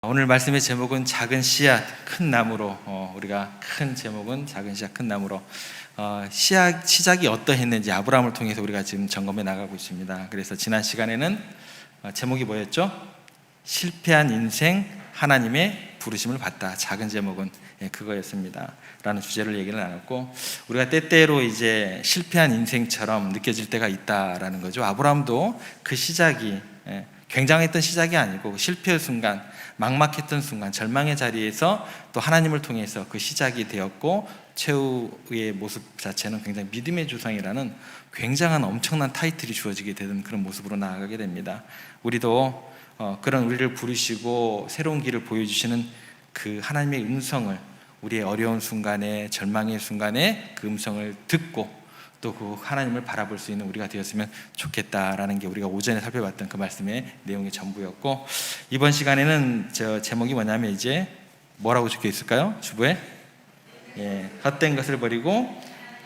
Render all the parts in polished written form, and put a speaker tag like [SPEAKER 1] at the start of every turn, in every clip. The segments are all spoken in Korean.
[SPEAKER 1] 오늘 말씀의 제목은 작은 씨앗 큰 나무로, 우리가 큰 제목은 작은 씨앗 큰 나무로, 시작이 어떠했는지 아브라함을 통해서 우리가 지금 점검해 나가고 있습니다. 그래서 지난 시간에는 제목이 뭐였죠? 실패한 인생 하나님의 부르심을 받다. 작은 제목은 그거였습니다 라는 주제를 얘기를 나눴고, 우리가 때때로 이제 실패한 인생처럼 느껴질 때가 있다라는 거죠. 아브라함도 그 시작이 굉장했던 시작이 아니고 실패의 순간, 막막했던 순간, 절망의 자리에서 또 하나님을 통해서 그 시작이 되었고, 최후의 모습 자체는 굉장히 믿음의 조상이라는 굉장한 엄청난 타이틀이 주어지게 되는 그런 모습으로 나아가게 됩니다. 우리도 그런 우리를 부르시고 새로운 길을 보여주시는 그 하나님의 음성을, 우리의 어려운 순간에, 절망의 순간에 그 음성을 듣고 또 그 하나님을 바라볼 수 있는 우리가 되었으면 좋겠다라는 게 우리가 오전에 살펴봤던 그 말씀의 내용의 전부였고, 이번 시간에는 저 제목이 뭐냐면 이제 뭐라고 적혀 있을까요? 주부에 헛된 것을 버리고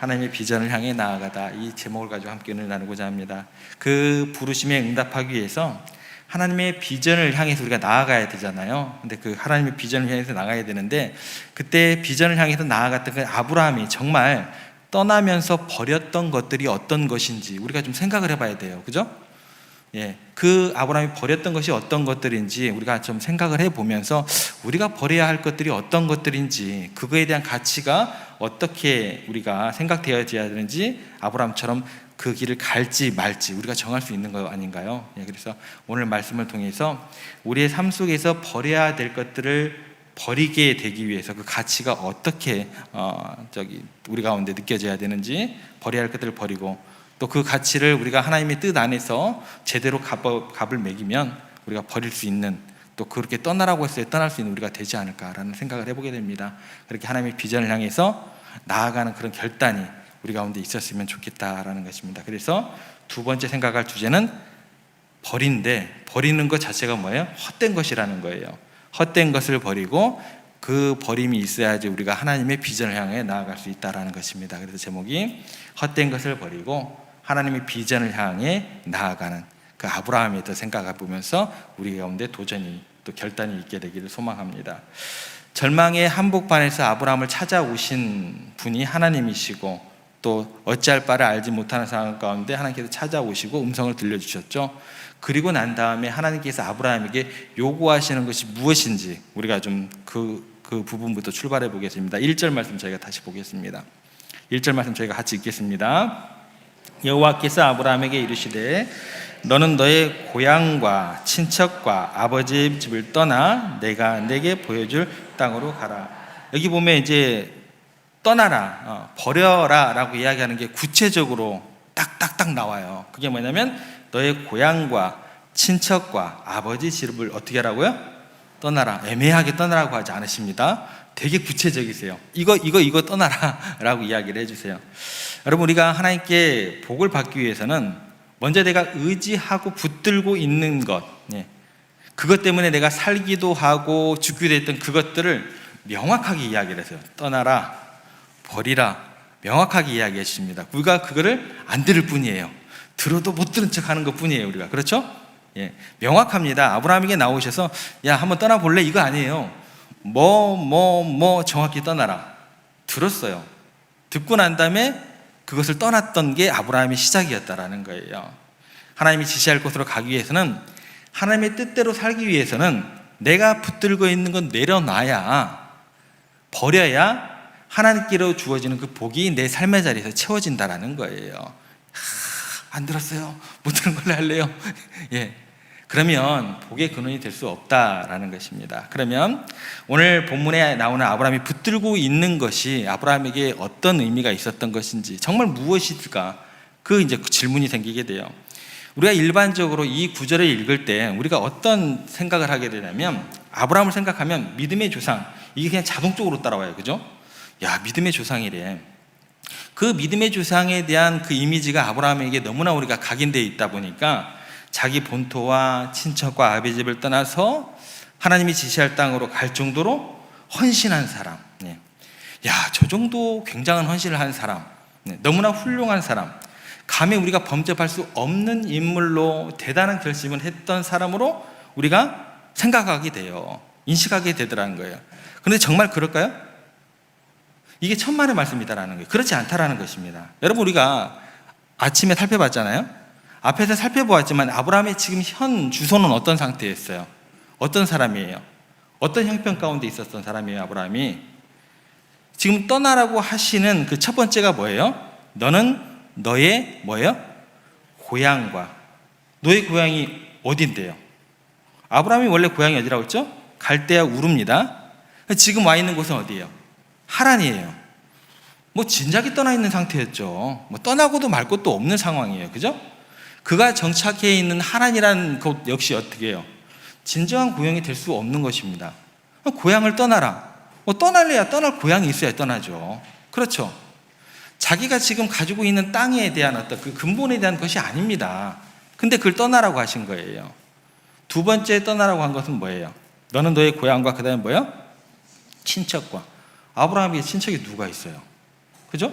[SPEAKER 1] 하나님의 비전을 향해 나아가다, 이 제목을 가지고 함께 은혜를 나누고자 합니다. 그 부르심에 응답하기 위해서 하나님의 비전을 향해서 우리가 나아가야 되잖아요. 근데 그 하나님의 비전을 향해서 나가야 되는데, 그때 비전을 향해서 나아갔던 그 아브라함이 정말 떠나면서 버렸던 것들이 어떤 것인지 우리가 좀 생각을 해봐야 돼요. 그죠? 그 아브라함이 버렸던 것이 어떤 것들인지 우리가 좀 생각을 해보면서 우리가 버려야 할 것들이 어떤 것들인지, 그거에 대한 가치가 어떻게 우리가 생각되어져야 되는지 아브라함처럼 그 길을 갈지 말지 우리가 정할 수 있는 거 아닌가요? 그래서 오늘 말씀을 통해서 우리의 삶 속에서 버려야 될 것들을 버리게 되기 위해서 그 가치가 어떻게 우리 가운데 느껴져야 되는지, 버려야 할 것들을 버리고 또 그 가치를 우리가 하나님의 뜻 안에서 제대로 값을 매기면 우리가 버릴 수 있는, 또 그렇게 떠나라고 했을 때 떠날 수 있는 우리가 되지 않을까라는 생각을 해보게 됩니다. 그렇게 하나님의 비전을 향해서 나아가는 그런 결단이 우리 가운데 있었으면 좋겠다라는 것입니다. 그래서 두 번째 생각할 주제는 버리는 것 자체가 뭐예요? 헛된 것이라는 거예요. 헛된 것을 버리고 그 버림이 있어야지 우리가 하나님의 비전을 향해 나아갈 수 있다는 것입니다. 그래서 제목이 헛된 것을 버리고 하나님의 비전을 향해 나아가는 그 아브라함에 대해 생각해 보면서 우리 가운데 도전이 또 결단이 있게 되기를 소망합니다. 절망의 한복판에서 아브라함을 찾아오신 분이 하나님이시고, 또 어찌할 바를 알지 못하는 상황 가운데 하나님께서 찾아오시고 음성을 들려주셨죠. 그리고 난 다음에 하나님께서 아브라함에게 요구하시는 것이 무엇인지 우리가 좀 그 부분부터 출발해 보겠습니다. 1절 말씀 저희가 다시 보겠습니다. 1절 말씀 저희가 같이 읽겠습니다. 여호와께서 아브라함에게 이르시되 너는 너의 고향과 친척과 아버지의 집을 떠나 내가 내게 보여줄 땅으로 가라. 여기 보면 이제 떠나라, 버려라 라고 이야기하는 게 구체적으로 딱딱딱 나와요. 그게 뭐냐면 너의 고향과 친척과 아버지 집을 어떻게 하라고요? 떠나라. 애매하게 떠나라고 하지 않으십니다. 되게 구체적이세요. 이거 떠나라 라고 이야기를 해주세요. 여러분, 우리가 하나님께 복을 받기 위해서는 먼저 내가 의지하고 붙들고 있는 것, 그것 때문에 내가 살기도 하고 죽기도 했던 그것들을 명확하게 이야기를 하세요. 떠나라, 버리라, 명확하게 이야기해 주십니다. 우리가 그거를 안 들을 뿐이에요. 들어도 못 들은 척 하는 것 뿐이에요, 우리가. 그렇죠? 명확합니다. 아브라함에게 나오셔서 야, 한번 떠나볼래? 이거 아니에요. 정확히 떠나라. 들었어요. 듣고 난 다음에 그것을 떠났던 게 아브라함의 시작이었다라는 거예요. 하나님이 지시할 곳으로 가기 위해서는, 하나님의 뜻대로 살기 위해서는 내가 붙들고 있는 건 내려놔야, 버려야 하나님께로 주어지는 그 복이 내 삶의 자리에서 채워진다라는 거예요. 안 들었어요. 못 들은 걸로 할래요. 그러면 복의 근원이 될 수 없다라는 것입니다. 그러면 오늘 본문에 나오는 아브라함이 붙들고 있는 것이 아브라함에게 어떤 의미가 있었던 것인지, 정말 무엇일까? 그 질문이 생기게 돼요. 우리가 일반적으로 이 구절을 읽을 때 우리가 어떤 생각을 하게 되냐면, 아브라함을 생각하면 믿음의 조상, 이게 그냥 자동적으로 따라와요. 그죠? 야, 믿음의 조상이래. 그 믿음의 조상에 대한 그 이미지가 아브라함에게 너무나 우리가 각인되어 있다 보니까 자기 본토와 친척과 아버지 집을 떠나서 하나님이 지시할 땅으로 갈 정도로 헌신한 사람, 저 정도 굉장한 헌신을 한 사람, 너무나 훌륭한 사람, 감히 우리가 범접할 수 없는 인물로 대단한 결심을 했던 사람으로 우리가 생각하게 돼요. 인식하게 되더라는 거예요. 그런데 정말 그럴까요? 이게 천만의 말씀이다라는 거예요. 그렇지 않다라는 것입니다. 여러분, 우리가 아침에 살펴봤잖아요. 앞에서 살펴보았지만 아브라함의 지금 현 주소는 어떤 상태였어요? 어떤 사람이에요? 어떤 형편 가운데 있었던 사람이에요? 아브라함이 지금 떠나라고 하시는 그 첫 번째가 뭐예요? 너는 너의 뭐예요? 고향과, 너의 고향이 어딘데요? 아브라함이 원래 고향이 어디라고 했죠? 갈대아 우르입니다. 지금 와 있는 곳은 어디예요? 하란이에요. 뭐 진작에 떠나 있는 상태였죠. 뭐 떠나고도 말 것도 없는 상황이에요. 그죠? 그가 정착해 있는 하란이라는 곳 역시 어떻게 해요? 진정한 고향이 될 수 없는 것입니다. 고향을 떠나라. 뭐 떠날래야 떠날 고향이 있어야 떠나죠. 그렇죠? 자기가 지금 가지고 있는 땅에 대한 어떤 그 근본에 대한 것이 아닙니다. 근데 그걸 떠나라고 하신 거예요. 두 번째 떠나라고 한 것은 뭐예요? 너는 너의 고향과 그 다음에 뭐예요? 친척과. 아브라함에게 친척이 누가 있어요? 그죠?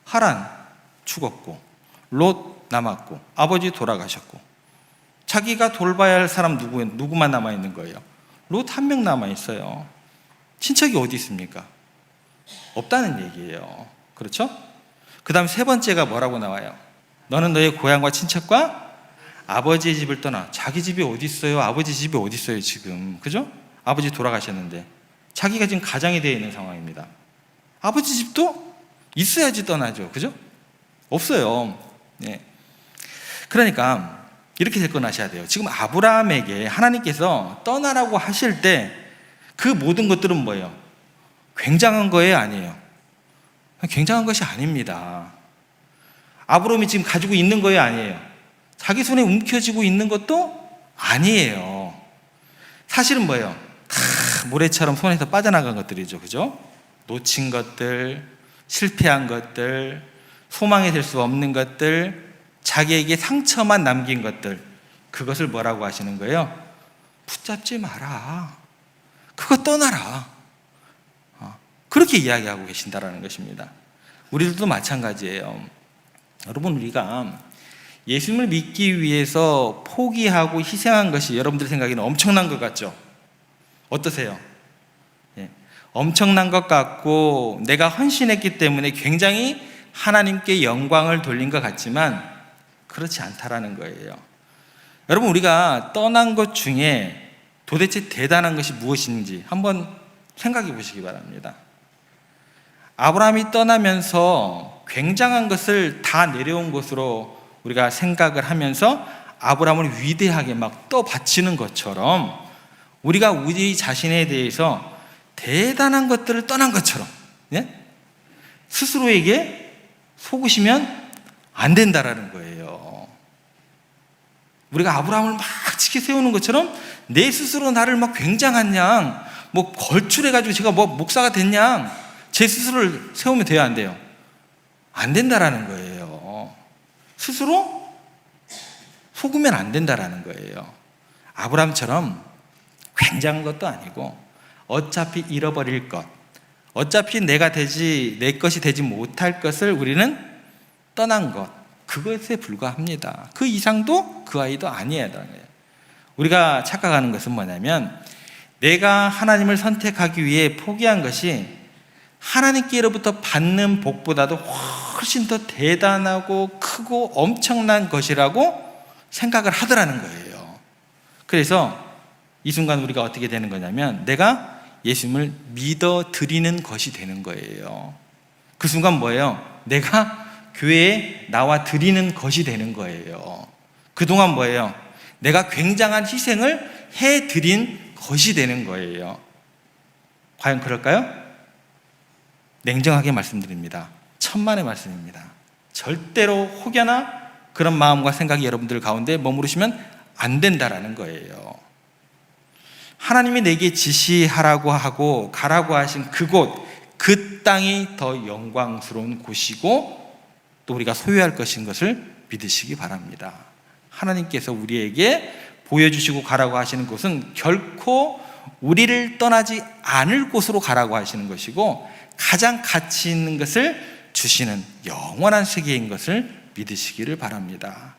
[SPEAKER 1] 하란 죽었고, 롯 남았고, 아버지 돌아가셨고, 자기가 돌봐야 할 사람 누구만 남아있는 거예요? 롯 한 명 남아있어요. 친척이 어디 있습니까? 없다는 얘기예요. 그렇죠? 그 다음 세 번째가 뭐라고 나와요? 너는 너의 고향과 친척과 아버지의 집을 떠나. 자기 집이 어디 있어요? 아버지 집이 어디 있어요 지금? 그죠? 아버지 돌아가셨는데 자기가 지금 가장이 되어 있는 상황입니다. 아버지 집도 있어야지 떠나죠. 그죠? 없어요. 네. 그러니까 이렇게 접근하셔야 돼요. 지금 아브라함에게 하나님께서 떠나라고 하실 때 그 모든 것들은 뭐예요? 굉장한 거예요? 아니에요? 굉장한 것이 아닙니다. 아브라함이 지금 가지고 있는 거예요? 아니에요? 자기 손에 움켜쥐고 있는 것도 아니에요. 사실은 뭐예요? 다 모래처럼 손에서 빠져나간 것들이죠. 그죠? 놓친 것들, 실패한 것들, 소망이 될 수 없는 것들, 자기에게 상처만 남긴 것들, 그것을 뭐라고 하시는 거예요? 붙잡지 마라. 그거 떠나라. 그렇게 이야기하고 계신다라는 것입니다. 우리들도 마찬가지예요. 여러분, 우리가 예수님을 믿기 위해서 포기하고 희생한 것이 여러분들 생각에는 엄청난 것 같죠? 어떠세요? 예. 엄청난 것 같고 내가 헌신했기 때문에 굉장히 하나님께 영광을 돌린 것 같지만 그렇지 않다라는 거예요. 여러분, 우리가 떠난 것 중에 도대체 대단한 것이 무엇인지 한번 생각해 보시기 바랍니다. 아브라함이 떠나면서 굉장한 것을 다 내려온 것으로 우리가 생각을 하면서 아브라함을 위대하게 막 떠받치는 것처럼 우리가 우리 자신에 대해서 대단한 것들을 떠난 것처럼, 예? 스스로에게 속으시면 안 된다라는 거예요. 우리가 아브라함을 막 지켜 세우는 것처럼 내 스스로 나를 막 굉장한 양, 뭐 걸출해가지고 제가 뭐 목사가 된 양, 제 스스로를 세우면 돼요, 안 돼요? 안 된다라는 거예요. 스스로 속으면 안 된다라는 거예요. 아브라함처럼 굉장한 것도 아니고 어차피 잃어버릴 것, 어차피 내 것이 되지 못할 것을 우리는 떠난 것, 그것에 불과합니다. 그 이상도 그 아이도 아니에요. 우리가 착각하는 것은 뭐냐면 내가 하나님을 선택하기 위해 포기한 것이 하나님께로부터 받는 복보다도 훨씬 더 대단하고 크고 엄청난 것이라고 생각을 하더라는 거예요. 그래서 이 순간 우리가 어떻게 되는 거냐면 내가 예수님을 믿어드리는 것이 되는 거예요. 그 순간 뭐예요? 내가 교회에 나와 드리는 것이 되는 거예요. 그동안 뭐예요? 내가 굉장한 희생을 해드린 것이 되는 거예요. 과연 그럴까요? 냉정하게 말씀드립니다. 천만의 말씀입니다. 절대로 혹여나 그런 마음과 생각이 여러분들 가운데 머무르시면 안 된다라는 거예요. 하나님이 내게 지시하라고 하고 가라고 하신 그곳, 그 땅이 더 영광스러운 곳이고 또 우리가 소유할 것인 것을 믿으시기 바랍니다. 하나님께서 우리에게 보여주시고 가라고 하시는 곳은 결코 우리를 떠나지 않을 곳으로 가라고 하시는 것이고 가장 가치 있는 것을 주시는 영원한 세계인 것을 믿으시기를 바랍니다.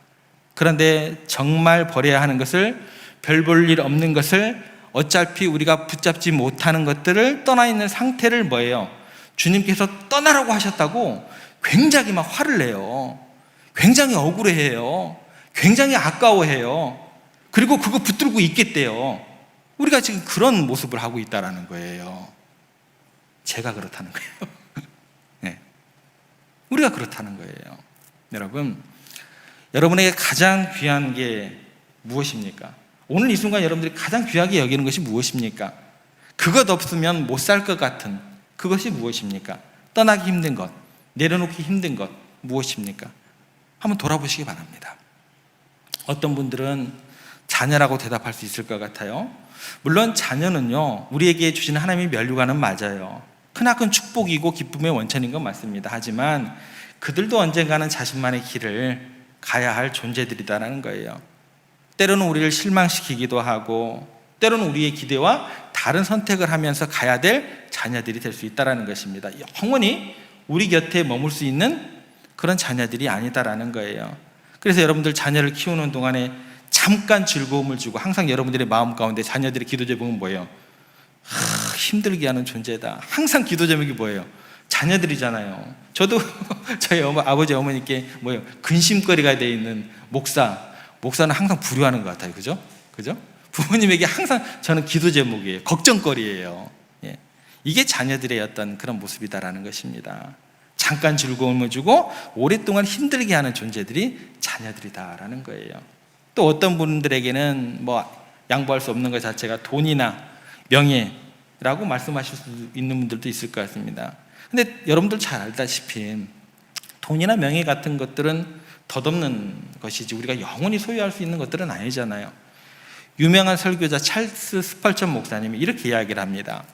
[SPEAKER 1] 그런데 정말 버려야 하는 것을, 별 볼 일 없는 것을 어차피 우리가 붙잡지 못하는 것들을 떠나 있는 상태를 뭐예요? 주님께서 떠나라고 하셨다고 굉장히 막 화를 내요. 굉장히 억울해해요. 굉장히 아까워해요. 그리고 그거 붙들고 있겠대요. 우리가 지금 그런 모습을 하고 있다는 거예요. 제가 그렇다는 거예요. 네. 우리가 그렇다는 거예요. 여러분, 여러분에게 가장 귀한 게 무엇입니까? 오늘 이 순간 여러분들이 가장 귀하게 여기는 것이 무엇입니까? 그것 없으면 못 살 것 같은 그것이 무엇입니까? 떠나기 힘든 것, 내려놓기 힘든 것 무엇입니까? 한번 돌아보시기 바랍니다. 어떤 분들은 자녀라고 대답할 수 있을 것 같아요. 물론 자녀는요, 우리에게 주시는 하나님의 면류관은 맞아요. 크나큰 축복이고 기쁨의 원천인 건 맞습니다. 하지만 그들도 언젠가는 자신만의 길을 가야 할 존재들이다라는 거예요. 때로는 우리를 실망시키기도 하고, 때로는 우리의 기대와 다른 선택을 하면서 가야 될 자녀들이 될 수 있다는 것입니다. 영원히 우리 곁에 머물 수 있는 그런 자녀들이 아니다라는 거예요. 그래서 여러분들 자녀를 키우는 동안에 잠깐 즐거움을 주고, 항상 여러분들의 마음 가운데 자녀들의 기도 제목은 뭐예요? 힘들게 하는 존재다. 항상 기도 제목이 뭐예요? 자녀들이잖아요. 저도 저희 아버지 어머니께 뭐예요? 근심거리가 되어 있는 목사는 항상 불효하는 것 같아요. 그죠? 부모님에게 항상 저는 기도 제목이에요. 걱정거리예요. 예. 이게 자녀들의 어떤 그런 모습이다라는 것입니다. 잠깐 즐거움을 주고 오랫동안 힘들게 하는 존재들이 자녀들이다라는 거예요. 또 어떤 분들에게는 뭐 양보할 수 없는 것 자체가 돈이나 명예라고 말씀하실 수 있는 분들도 있을 것 같습니다. 근데 여러분들 잘 알다시피 돈이나 명예 같은 것들은 덧없는 것이지 우리가 영원히 소유할 수 있는 것들은 아니잖아요. 유명한 설교자 찰스 스펄전 목사님이 이렇게 이야기를 합니다.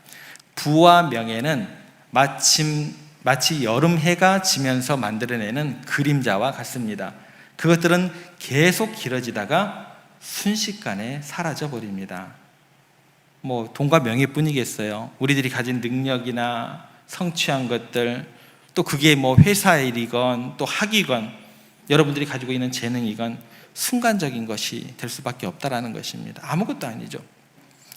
[SPEAKER 1] 부와 명예는 마치 여름 해가 지면서 만들어내는 그림자와 같습니다. 그것들은 계속 길어지다가 순식간에 사라져 버립니다. 뭐 돈과 명예뿐이겠어요. 우리들이 가진 능력이나 성취한 것들, 또 그게 뭐 회사 일이건 또 학이건 여러분들이 가지고 있는 재능이건 순간적인 것이 될 수밖에 없다라는 것입니다. 아무것도 아니죠.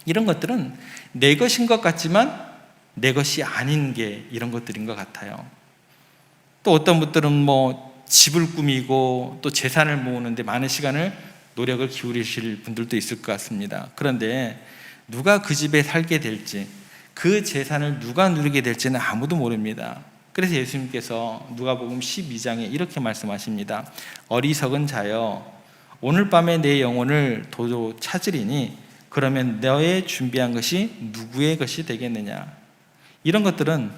[SPEAKER 1] 이런 것들은 내 것인 것 같지만 내 것이 아닌 게 이런 것들인 것 같아요. 또 어떤 분들은 뭐 집을 꾸미고 또 재산을 모으는데 많은 시간을 노력을 기울이실 분들도 있을 것 같습니다. 그런데 누가 그 집에 살게 될지, 그 재산을 누가 누리게 될지는 아무도 모릅니다. 그래서 예수님께서 누가복음 12장에 이렇게 말씀하십니다. 어리석은 자여, 오늘 밤에 내 영혼을 도로 찾으리니 그러면 너의 준비한 것이 누구의 것이 되겠느냐. 이런 것들은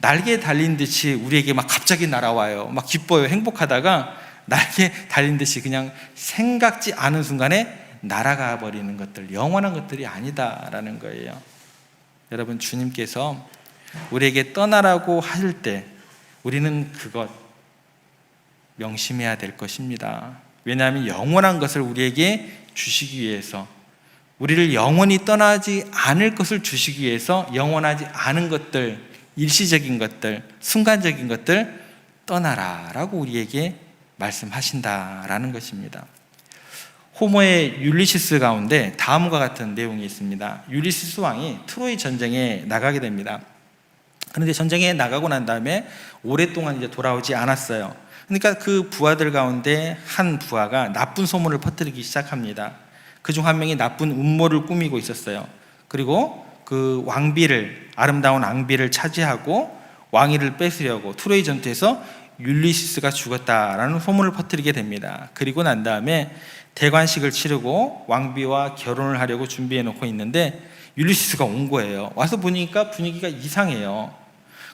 [SPEAKER 1] 날개에 달린 듯이 우리에게 막 갑자기 날아와요. 막 기뻐요. 행복하다가 날개에 달린 듯이 그냥 생각지 않은 순간에 날아가 버리는 것들, 영원한 것들이 아니다라는 거예요. 여러분, 주님께서 우리에게 떠나라고 하실 때 우리는 그것 명심해야 될 것입니다. 왜냐하면 영원한 것을 우리에게 주시기 위해서, 우리를 영원히 떠나지 않을 것을 주시기 위해서 영원하지 않은 것들, 일시적인 것들, 순간적인 것들 떠나라라고 우리에게 말씀하신다라는 것입니다. 호모의 율리시스 가운데 다음과 같은 내용이 있습니다. 율리시스 왕이 트로이 전쟁에 나가게 됩니다. 그런데 전쟁에 나가고 난 다음에 오랫동안 이제 돌아오지 않았어요. 그러니까 그 부하들 가운데 한 부하가 나쁜 소문을 퍼뜨리기 시작합니다. 그중 한 명이 나쁜 음모를 꾸미고 있었어요. 그리고 그 아름다운 왕비를 차지하고 왕위를 뺏으려고 트로이 전투에서 율리시스가 죽었다라는 소문을 퍼뜨리게 됩니다. 그리고 난 다음에 대관식을 치르고 왕비와 결혼을 하려고 준비해 놓고 있는데 율리시스가 온 거예요. 와서 보니까 분위기가 이상해요.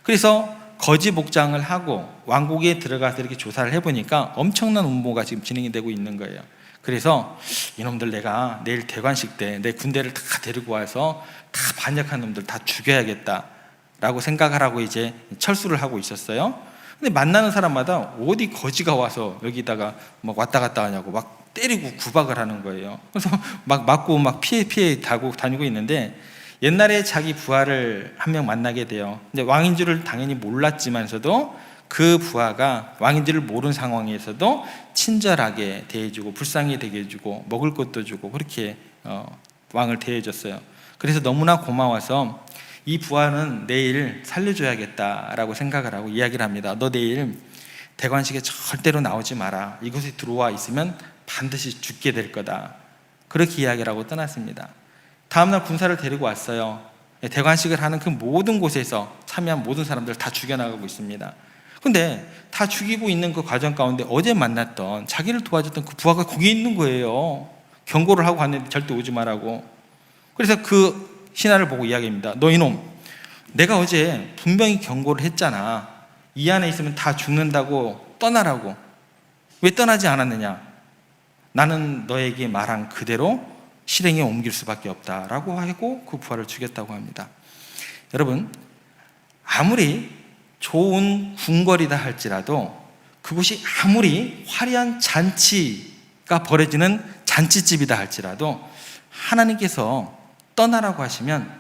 [SPEAKER 1] 그래서 거지 복장을 하고 왕국에 들어가서 이렇게 조사를 해보니까 엄청난 음모가 지금 진행이 되고 있는 거예요. 그래서 이놈들 내가 내일 대관식 때 내 군대를 다 데리고 와서 다 반역한 놈들 다 죽여야겠다라고 생각을 하고 이제 철수를 하고 있었어요. 근데 만나는 사람마다 어디 거지가 와서 여기다가 막 왔다 갔다 하냐고 막 때리고 구박을 하는 거예요. 그래서 막 맞고 막 피해 다니고 있는데 옛날에 자기 부하를 한 명 만나게 돼요. 근데 왕인 줄을 당연히 몰랐지만서도 그 부하가 왕인 줄을 모르는 상황에서도 친절하게 대해주고 불쌍히 대해주고 먹을 것도 주고 그렇게 왕을 대해줬어요. 그래서 너무나 고마워서 이 부하는 내일 살려줘야겠다라고 생각을 하고 이야기를 합니다. 너 내일 대관식에 절대로 나오지 마라. 이곳에 들어와 있으면 반드시 죽게 될 거다. 그렇게 이야기를 하고 떠났습니다. 다음날 군사를 데리고 왔어요. 대관식을 하는 그 모든 곳에서 참여한 모든 사람들 다 죽여나가고 있습니다. 근데 다 죽이고 있는 그 과정 가운데 어제 만났던 자기를 도와줬던 그 부하가 거기 있는 거예요. 경고를 하고 갔는데 절대 오지 말라고. 그래서 그 신하를 보고 이야기합니다. 너 이놈, 내가 어제 분명히 경고를 했잖아. 이 안에 있으면 다 죽는다고 떠나라고. 왜 떠나지 않았느냐? 나는 너에게 말한 그대로 실행에 옮길 수밖에 없다라고 하고 그 부하를 죽였다고 합니다. 여러분, 아무리 좋은 궁궐이다 할지라도 그곳이 아무리 화려한 잔치가 벌어지는 잔치집이다 할지라도 하나님께서 떠나라고 하시면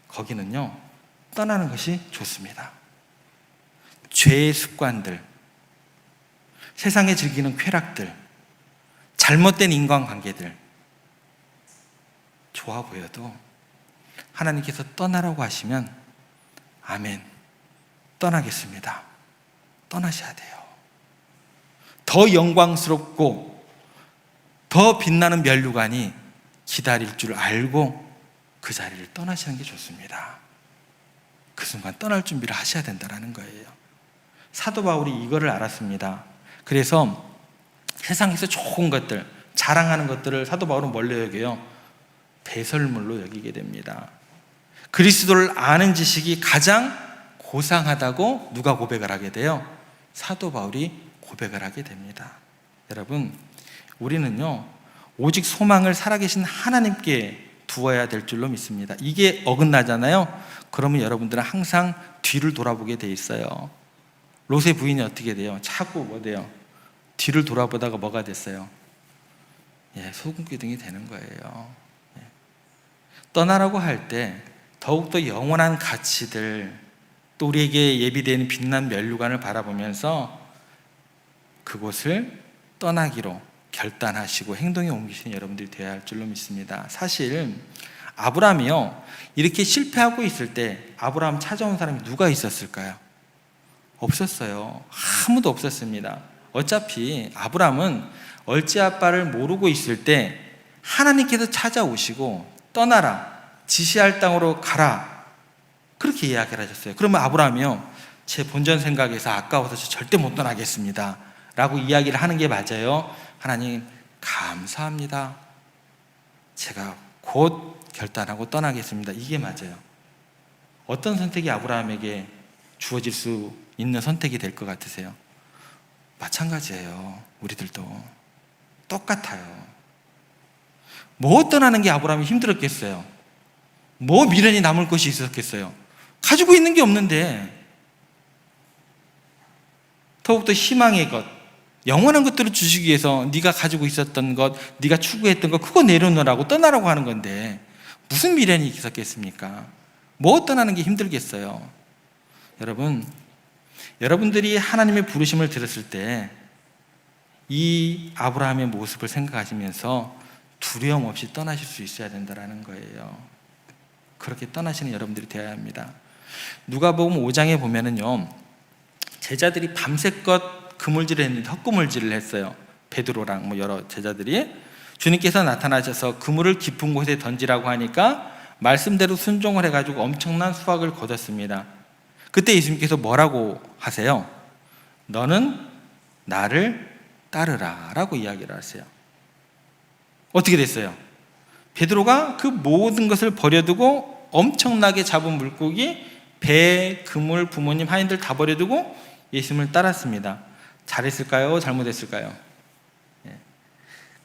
[SPEAKER 1] 거기는요, 떠나는 것이 좋습니다. 죄의 습관들, 세상에 즐기는 쾌락들, 잘못된 인간관계들 좋아 보여도 하나님께서 떠나라고 하시면 아멘, 떠나겠습니다. 떠나셔야 돼요. 더 영광스럽고 더 빛나는 면류관이 기다릴 줄 알고 그 자리를 떠나시는 게 좋습니다. 그 순간 떠날 준비를 하셔야 된다는 거예요. 사도 바울이 이거를 알았습니다. 그래서 세상에서 좋은 것들, 자랑하는 것들을 사도 바울은 뭘로 여겨요? 배설물로 여기게 됩니다. 그리스도를 아는 지식이 가장 고상하다고 누가 고백을 하게 돼요? 사도 바울이 고백을 하게 됩니다. 여러분, 우리는요, 오직 소망을 살아계신 하나님께 두어야 될 줄로 믿습니다. 이게 어긋나잖아요. 그러면 여러분들은 항상 뒤를 돌아보게 돼 있어요. 롯의 부인이 어떻게 돼요? 자꾸 뭐 돼요? 뒤를 돌아보다가 뭐가 됐어요? 소금기둥이 되는 거예요. 떠나라고 할 때 더욱더 영원한 가치들, 또 우리에게 예비되는 빛난 면류관을 바라보면서 그곳을 떠나기로 결단하시고 행동에 옮기시는 여러분들이 되어야 할 줄로 믿습니다. 사실 아브라함이요, 이렇게 실패하고 있을 때 아브라함 찾아온 사람이 누가 있었을까요? 없었어요. 아무도 없었습니다. 어차피 아브라함은 얼째 아빠를 모르고 있을 때 하나님께서 찾아오시고 떠나라, 지시할 땅으로 가라, 그렇게 이야기를 하셨어요. 그러면 아브라함이요, 제 본전 생각에서 아까워서 절대 못 떠나겠습니다 라고 이야기를 하는 게 맞아요? 하나님 감사합니다, 제가 곧 결단하고 떠나겠습니다, 이게 맞아요. 어떤 선택이 아브라함에게 주어질 수 있는 선택이 될 것 같으세요? 마찬가지예요. 우리들도 똑같아요. 뭐 떠나는 게 아브라함이 힘들었겠어요? 뭐 미련이 남을 것이 있었겠어요? 가지고 있는 게 없는데. 더욱더 희망의 것, 영원한 것들을 주시기 위해서 네가 가지고 있었던 것, 네가 추구했던 것, 그거 내려놓으라고 떠나라고 하는 건데 무슨 미련이 있었겠습니까? 뭐 떠나는 게 힘들겠어요? 여러분, 여러분들이 하나님의 부르심을 들었을 때 이 아브라함의 모습을 생각하시면서 두려움 없이 떠나실 수 있어야 된다는 거예요. 그렇게 떠나시는 여러분들이 되어야 합니다. 누가복음 5장에 보면은요, 제자들이 밤새껏 그물질을 했는데 헛그물질을 했어요. 베드로랑 여러 제자들이. 주님께서 나타나셔서 그물을 깊은 곳에 던지라고 하니까 말씀대로 순종을 해가지고 엄청난 수확을 거뒀습니다. 그때 예수님께서 뭐라고 하세요? 너는 나를 따르라 라고 이야기를 하세요. 어떻게 됐어요? 베드로가 그 모든 것을 버려두고 엄청나게 잡은 물고기, 배, 그물, 부모님, 하인들 다 버려두고 예수님을 따랐습니다. 잘했을까요? 잘못했을까요?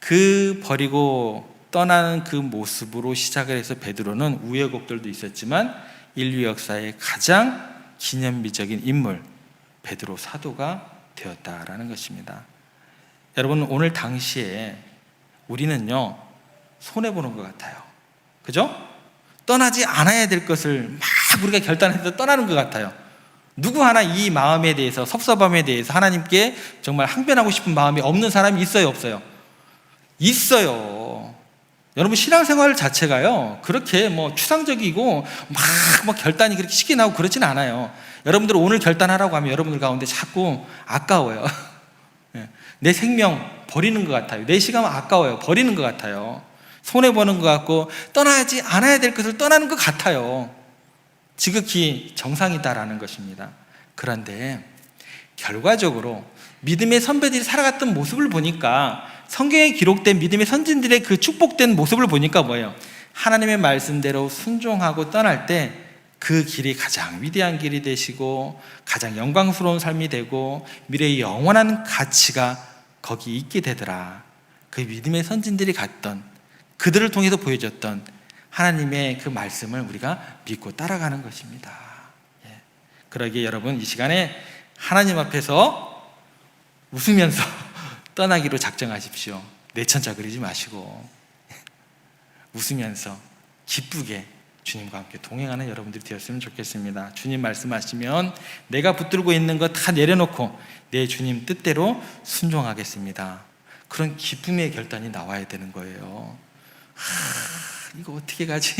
[SPEAKER 1] 그 버리고 떠나는 그 모습으로 시작을 해서 베드로는 우여곡절도 있었지만 인류 역사의 가장 기념비적인 인물, 베드로 사도가 되었다라는 것입니다. 여러분, 오늘 당시에 우리는요, 손해보는 것 같아요. 그죠? 떠나지 않아야 될 것을 막 우리가 결단해서 떠나는 것 같아요. 누구 하나 이 마음에 대해서, 섭섭함에 대해서 하나님께 정말 항변하고 싶은 마음이 없는 사람이 있어요, 없어요? 있어요. 여러분 신앙생활 자체가요 그렇게 뭐 추상적이고 막 결단이 그렇게 쉽게 나오고 그렇진 않아요. 여러분들 오늘 결단하라고 하면 여러분들 가운데 자꾸 아까워요. 내 생명 버리는 것 같아요. 내 시간 아까워요. 버리는 것 같아요. 손해보는 것 같고 떠나지 않아야 될 것을 떠나는 것 같아요. 지극히 정상이다라는 것입니다. 그런데 결과적으로 믿음의 선배들이 살아갔던 모습을 보니까, 성경에 기록된 믿음의 선진들의 그 축복된 모습을 보니까 뭐예요? 하나님의 말씀대로 순종하고 떠날 때 그 길이 가장 위대한 길이 되시고 가장 영광스러운 삶이 되고 미래의 영원한 가치가 거기 있게 되더라. 그 믿음의 선진들이 갔던, 그들을 통해서 보여줬던 하나님의 그 말씀을 우리가 믿고 따라가는 것입니다. 그러기에 여러분 이 시간에 하나님 앞에서 웃으면서 떠나기로 작정하십시오. 내천자 그리지 마시고 웃으면서 기쁘게 주님과 함께 동행하는 여러분들이 되었으면 좋겠습니다. 주님 말씀하시면 내가 붙들고 있는 거 다 내려놓고 내 주님 뜻대로 순종하겠습니다. 그런 기쁨의 결단이 나와야 되는 거예요. 이거 어떻게 가지?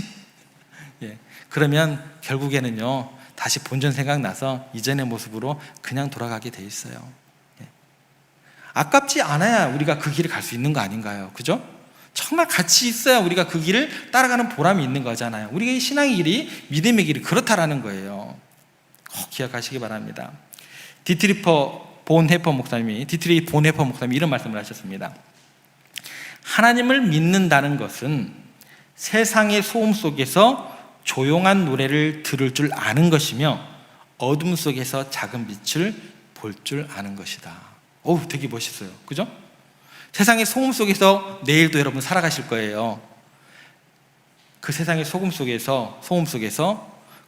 [SPEAKER 1] 그러면 결국에는요 다시 본전 생각나서 이전의 모습으로 그냥 돌아가게 돼 있어요. 아깝지 않아야 우리가 그 길을 갈 수 있는 거 아닌가요? 그죠? 정말 가치 있어야 우리가 그 길을 따라가는 보람이 있는 거잖아요. 우리의 신앙의 길이, 믿음의 길이 그렇다라는 거예요. 꼭 기억하시기 바랍니다. 디트리 본헤퍼 목사님이 이런 말씀을 하셨습니다. 하나님을 믿는다는 것은 세상의 소음 속에서 조용한 노래를 들을 줄 아는 것이며 어둠 속에서 작은 빛을 볼 줄 아는 것이다. 되게 멋있어요. 그죠? 세상의 소음 속에서 내일도 여러분 살아가실 거예요. 그 세상의 소음 속에서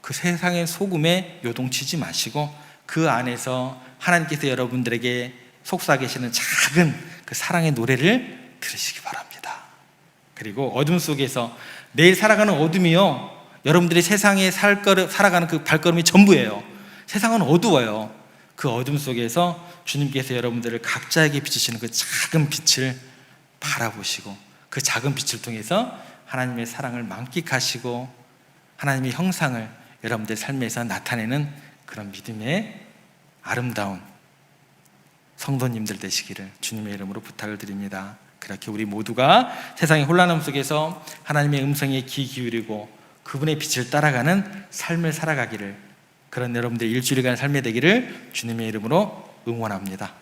[SPEAKER 1] 그 세상의 소금에 요동치지 마시고 그 안에서 하나님께서 여러분들에게 속삭이시는 작은 그 사랑의 노래를 들으시기 바랍니다. 그리고 어둠 속에서 내일 살아가는 어둠이요, 여러분들이 세상에 살아가는 그 발걸음이 전부예요. 세상은 어두워요. 그 어둠 속에서 주님께서 여러분들을 각자에게 비추시는 그 작은 빛을 바라보시고 그 작은 빛을 통해서 하나님의 사랑을 만끽하시고 하나님의 형상을 여러분들의 삶에서 나타내는 그런 믿음의 아름다운 성도님들 되시기를 주님의 이름으로 부탁을 드립니다. 그렇게 우리 모두가 세상의 혼란함 속에서 하나님의 음성에 귀 기울이고 그분의 빛을 따라가는 삶을 살아가기를, 그런 여러분들의 일주일간 삶이 되기를 주님의 이름으로 응원합니다.